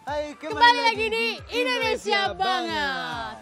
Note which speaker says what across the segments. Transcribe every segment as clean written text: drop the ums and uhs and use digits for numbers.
Speaker 1: Hai,
Speaker 2: Kembali lagi di Indonesia Banget.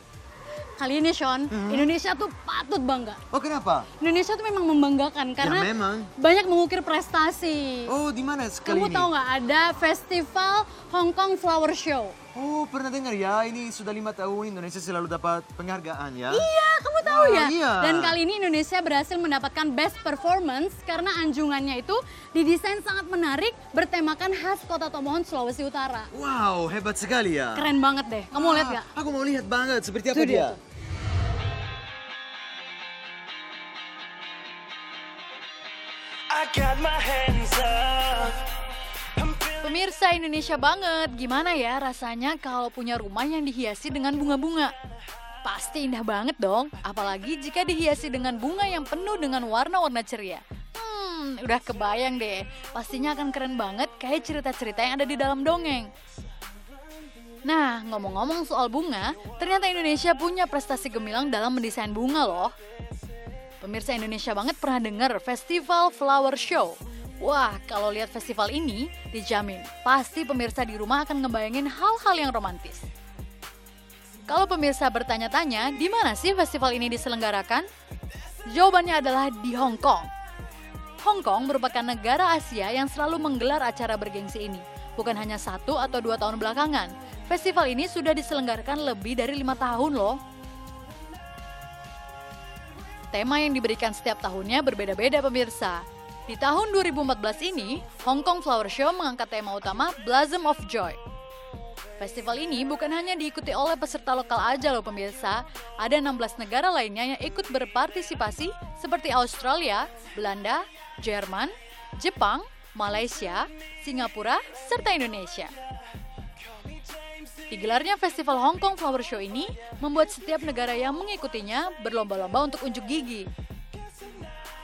Speaker 2: Kali ini Sean, Indonesia tuh patut bangga.
Speaker 1: Oh, kenapa?
Speaker 2: Indonesia tuh memang membanggakan karena
Speaker 1: memang.
Speaker 2: banyak mengukir prestasi.
Speaker 1: Oh, di mana sekali
Speaker 2: Kamu
Speaker 1: ini?
Speaker 2: tahu nggak ada festival Hong Kong Flower Show?
Speaker 1: Oh, pernah dengar ya, ini sudah 5 tahun Indonesia selalu dapat penghargaan ya.
Speaker 2: Iya, kamu tahu ya?
Speaker 1: Iya.
Speaker 2: Dan kali ini Indonesia berhasil mendapatkan Best Performance karena anjungannya itu didesain sangat menarik, bertemakan khas Kota Tomohon, Sulawesi Utara.
Speaker 1: Wow, hebat sekali ya.
Speaker 2: Keren banget deh, kamu lihat nggak?
Speaker 1: Aku mau lihat banget, seperti apa
Speaker 2: Itu dia
Speaker 1: dia?
Speaker 2: tuh.
Speaker 3: I got my hands up.
Speaker 2: Pemirsa Indonesia Banget, gimana ya rasanya kalau punya rumah yang dihiasi dengan bunga-bunga? Pasti indah banget dong, apalagi jika dihiasi dengan bunga yang penuh dengan warna-warna ceria. Udah kebayang deh, pastinya akan keren banget kayak cerita-cerita yang ada di dalam dongeng. Nah, ngomong-ngomong soal bunga, ternyata Indonesia punya prestasi gemilang dalam mendesain bunga loh. Pemirsa Indonesia Banget pernah dengar Festival Flower Show? Wah, kalau lihat festival ini, dijamin pasti pemirsa di rumah akan ngebayangin hal-hal yang romantis. Kalau pemirsa bertanya-tanya, di mana sih festival ini diselenggarakan? Jawabannya adalah di Hong Kong. Hong Kong merupakan negara Asia yang selalu menggelar acara bergengsi ini. Bukan hanya 1 atau 2 tahun belakangan, festival ini sudah diselenggarakan lebih dari 5 tahun loh. Tema yang diberikan setiap tahunnya berbeda-beda pemirsa. Di tahun 2014 ini, Hong Kong Flower Show mengangkat tema utama Blossom of Joy. Festival ini bukan hanya diikuti oleh peserta lokal aja loh pemirsa, ada 16 negara lainnya yang ikut berpartisipasi seperti Australia, Belanda, Jerman, Jepang, Malaysia, Singapura, serta Indonesia. Digelarnya Festival Hong Kong Flower Show ini membuat setiap negara yang mengikutinya berlomba-lomba untuk unjuk gigi.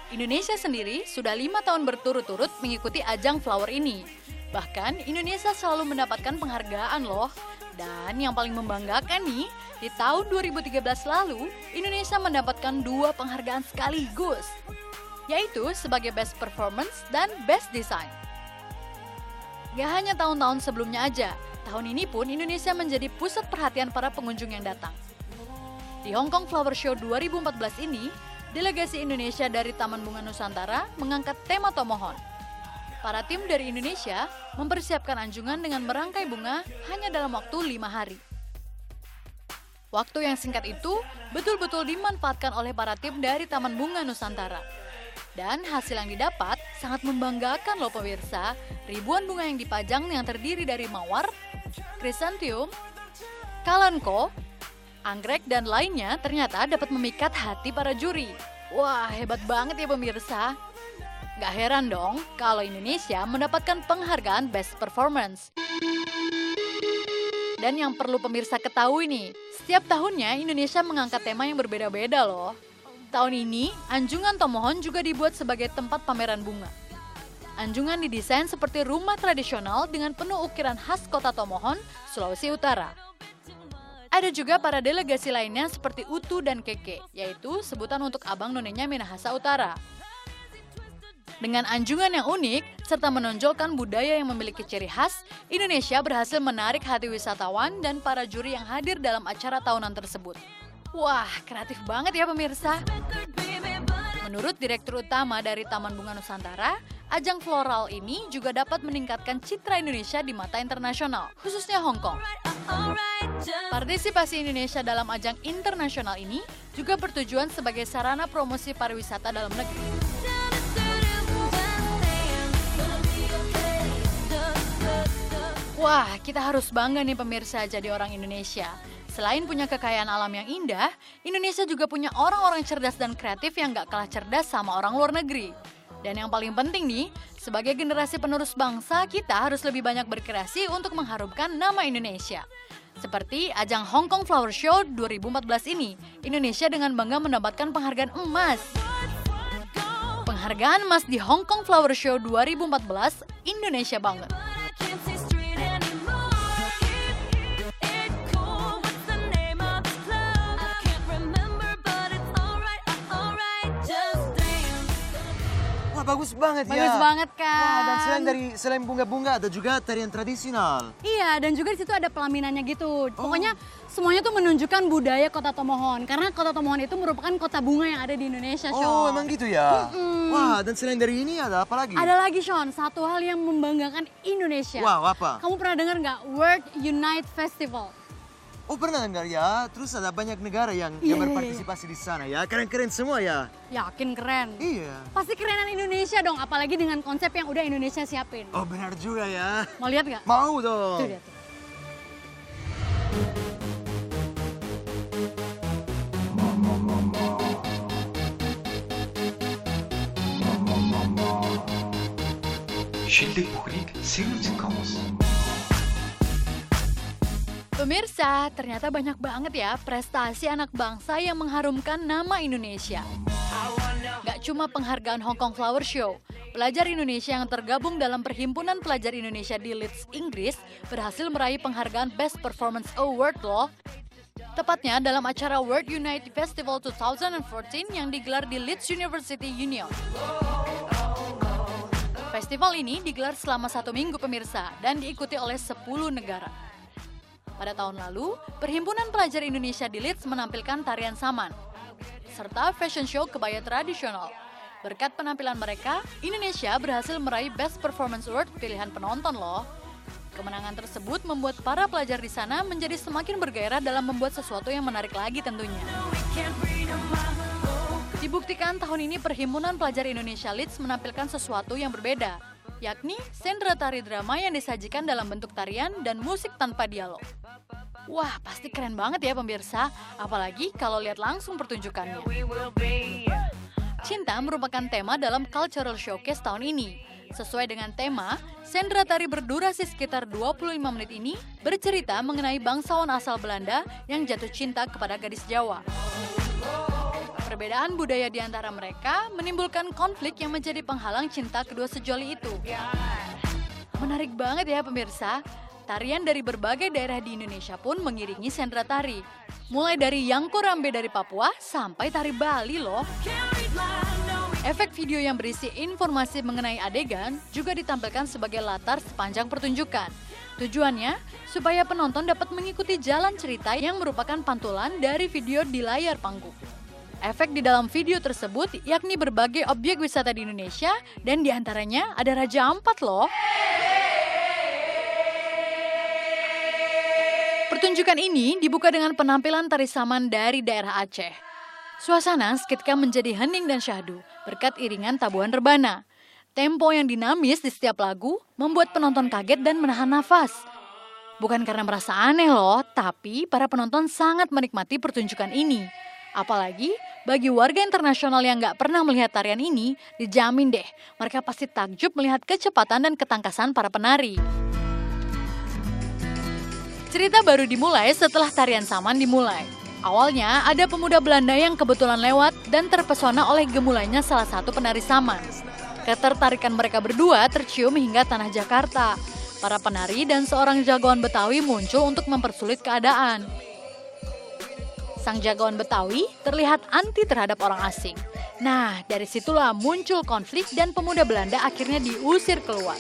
Speaker 2: Indonesia sendiri sudah 5 tahun berturut-turut mengikuti ajang flower ini. Bahkan Indonesia selalu mendapatkan penghargaan loh. Dan yang paling membanggakan nih, di tahun 2013 lalu, Indonesia mendapatkan 2 penghargaan sekaligus, yaitu sebagai Best Performance dan Best Design. Gak hanya tahun-tahun sebelumnya aja, tahun ini pun Indonesia menjadi pusat perhatian para pengunjung yang datang. Di Hong Kong Flower Show 2014 ini, delegasi Indonesia dari Taman Bunga Nusantara mengangkat tema Tomohon. Para tim dari Indonesia mempersiapkan anjungan dengan merangkai bunga hanya dalam waktu 5 hari. Waktu yang singkat itu betul-betul dimanfaatkan oleh para tim dari Taman Bunga Nusantara. Dan hasil yang didapat sangat membanggakan loh pemirsa. Ribuan bunga yang dipajang yang terdiri dari mawar, krisantium, kalanko, anggrek dan lainnya ternyata dapat memikat hati para juri. Wah, hebat banget ya pemirsa. Gak heran dong kalau Indonesia mendapatkan penghargaan Best Performance. Dan yang perlu pemirsa ketahui nih, setiap tahunnya Indonesia mengangkat tema yang berbeda-beda loh. Tahun ini, Anjungan Tomohon juga dibuat sebagai tempat pameran bunga. Anjungan didesain seperti rumah tradisional dengan penuh ukiran khas Kota Tomohon, Sulawesi Utara. Ada juga para delegasi lainnya seperti Utu dan Keke, yaitu sebutan untuk abang nonenya Minahasa Utara. Dengan anjungan yang unik, serta menonjolkan budaya yang memiliki ciri khas, Indonesia berhasil menarik hati wisatawan dan para juri yang hadir dalam acara tahunan tersebut. Wah, kreatif banget ya pemirsa. Menurut Direktur Utama dari Taman Bunga Nusantara, ajang floral ini juga dapat meningkatkan citra Indonesia di mata internasional, khususnya Hong Kong. Partisipasi Indonesia dalam ajang internasional ini juga bertujuan sebagai sarana promosi pariwisata dalam negeri. Wah, kita harus bangga nih pemirsa jadi orang Indonesia. Selain punya kekayaan alam yang indah, Indonesia juga punya orang-orang cerdas dan kreatif yang gak kalah cerdas sama orang luar negeri. Dan yang paling penting nih, sebagai generasi penerus bangsa, kita harus lebih banyak berkreasi untuk mengharumkan nama Indonesia. Seperti ajang Hong Kong Flower Show 2014 ini, Indonesia dengan bangga mendapatkan penghargaan emas. Penghargaan emas di Hong Kong Flower Show 2014, Indonesia banget.
Speaker 1: bagus banget ya.
Speaker 2: Bagus banget kan?
Speaker 1: Wah, dan selain bunga-bunga ada juga tarian tradisional.
Speaker 4: Iya, dan juga di situ ada pelaminannya gitu. Pokoknya semuanya tuh menunjukkan budaya Kota Tomohon. Karena Kota Tomohon itu merupakan kota bunga yang ada di Indonesia, Sean.
Speaker 1: Oh, emang gitu ya? Wah, dan selain dari ini ada apa lagi?
Speaker 4: Ada lagi, Sean, satu hal yang membanggakan Indonesia.
Speaker 1: Wow, apa?
Speaker 4: Kamu pernah dengar nggak World Unite Festival?
Speaker 1: Oh, pernah dengar ya? Terus ada banyak negara yang
Speaker 4: Iya.
Speaker 1: berpartisipasi di sana ya. Keren-keren semua ya.
Speaker 4: Yakin keren?
Speaker 1: Iya.
Speaker 4: Pasti kerenan Indonesia dong, apalagi dengan konsep yang udah Indonesia siapin.
Speaker 1: Oh, benar juga ya.
Speaker 4: Mau lihat nggak?
Speaker 1: Mau
Speaker 4: Tuh
Speaker 1: dong.
Speaker 4: dia tuh.
Speaker 5: شد بخليك سير القاموس.
Speaker 2: Pemirsa, ternyata banyak banget ya prestasi anak bangsa yang mengharumkan nama Indonesia. Gak cuma penghargaan Hong Kong Flower Show, pelajar Indonesia yang tergabung dalam Perhimpunan Pelajar Indonesia di Leeds, Inggris, berhasil meraih penghargaan Best Performance Award loh. Tepatnya dalam acara World Unite Festival 2014 yang digelar di Leeds University Union. Festival ini digelar selama 1 minggu pemirsa dan diikuti oleh 10 negara. Pada tahun lalu, Perhimpunan Pelajar Indonesia di Leeds menampilkan tarian saman, serta fashion show kebaya tradisional. Berkat penampilan mereka, Indonesia berhasil meraih Best Performance Award pilihan penonton loh. Kemenangan tersebut membuat para pelajar di sana menjadi semakin bergairah dalam membuat sesuatu yang menarik lagi tentunya. Dibuktikan tahun ini Perhimpunan Pelajar Indonesia Leeds menampilkan sesuatu yang berbeda, yakni sendera tari drama yang disajikan dalam bentuk tarian dan musik tanpa dialog. Wah, pasti keren banget ya pemirsa, apalagi kalau lihat langsung pertunjukannya. Cinta merupakan tema dalam Cultural Showcase tahun ini. Sesuai dengan tema, sendera tari berdurasi sekitar 25 menit ini bercerita mengenai bangsawan asal Belanda yang jatuh cinta kepada gadis Jawa. Perbedaan budaya di antara mereka menimbulkan konflik yang menjadi penghalang cinta kedua sejoli itu. Menarik banget ya pemirsa, tarian dari berbagai daerah di Indonesia pun mengiringi sendera tari. Mulai dari Yangko Rambe dari Papua sampai tari Bali loh. Efek video yang berisi informasi mengenai adegan juga ditampilkan sebagai latar sepanjang pertunjukan. Tujuannya supaya penonton dapat mengikuti jalan cerita yang merupakan pantulan dari video di layar panggung. Efek di dalam video tersebut yakni berbagai objek wisata di Indonesia dan diantaranya ada Raja Ampat loh. Pertunjukan ini dibuka dengan penampilan tari saman dari daerah Aceh. Suasana seketika menjadi hening dan syahdu berkat iringan tabuhan rebana. Tempo yang dinamis di setiap lagu membuat penonton kaget dan menahan nafas. Bukan karena merasa aneh loh, tapi para penonton sangat menikmati pertunjukan ini. Apalagi bagi warga internasional yang nggak pernah melihat tarian ini, dijamin deh mereka pasti takjub melihat kecepatan dan ketangkasan para penari. Cerita baru dimulai setelah tarian saman dimulai. Awalnya ada pemuda Belanda yang kebetulan lewat dan terpesona oleh gemulainya salah satu penari saman. Ketertarikan mereka berdua tercium hingga tanah Jakarta. Para penari dan seorang jagoan Betawi muncul untuk mempersulit keadaan. Sang jagoan Betawi terlihat anti terhadap orang asing. Nah, dari situlah muncul konflik dan pemuda Belanda akhirnya diusir keluar.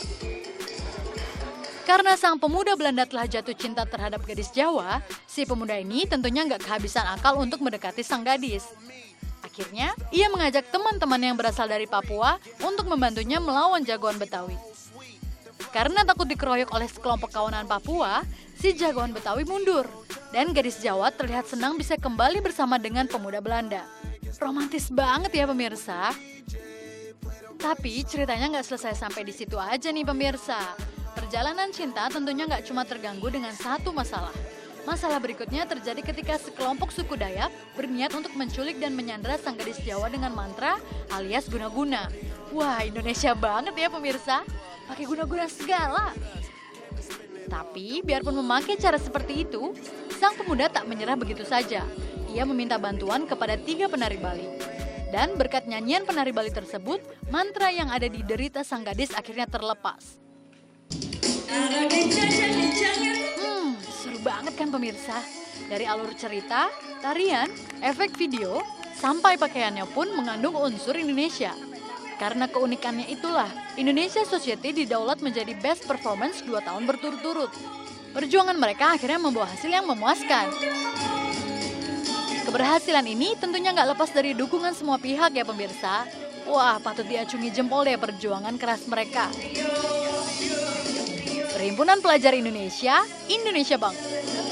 Speaker 2: Karena sang pemuda Belanda telah jatuh cinta terhadap gadis Jawa, si pemuda ini tentunya nggak kehabisan akal untuk mendekati sang gadis. Akhirnya, ia mengajak teman-teman yang berasal dari Papua untuk membantunya melawan jagoan Betawi. Karena takut dikeroyok oleh sekelompok kawanan Papua, si jagoan Betawi mundur. Dan gadis Jawa terlihat senang bisa kembali bersama dengan pemuda Belanda. Romantis banget ya pemirsa. Tapi ceritanya nggak selesai sampai di situ aja nih pemirsa. Perjalanan cinta tentunya nggak cuma terganggu dengan satu masalah. Masalah berikutnya terjadi ketika sekelompok suku Dayak berniat untuk menculik dan menyandra sang gadis Jawa dengan mantra alias guna-guna. Wah, Indonesia banget ya pemirsa, pakai guna-guna segala. Tapi biarpun memakai cara seperti itu, sang pemuda tak menyerah begitu saja. Ia meminta bantuan kepada 3 penari Bali. Dan berkat nyanyian penari Bali tersebut, mantra yang ada di derita sang gadis akhirnya terlepas. Seru banget kan pemirsa? Dari alur cerita, tarian, efek video, sampai pakaiannya pun mengandung unsur Indonesia. Karena keunikannya itulah, Indonesia Society didaulat menjadi Best Performance 2 tahun berturut-turut. Perjuangan mereka akhirnya membawa hasil yang memuaskan. Keberhasilan ini tentunya nggak lepas dari dukungan semua pihak ya pemirsa. Wah, patut diacungi jempol deh perjuangan keras mereka. Perhimpunan Pelajar Indonesia, Indonesia Bangga.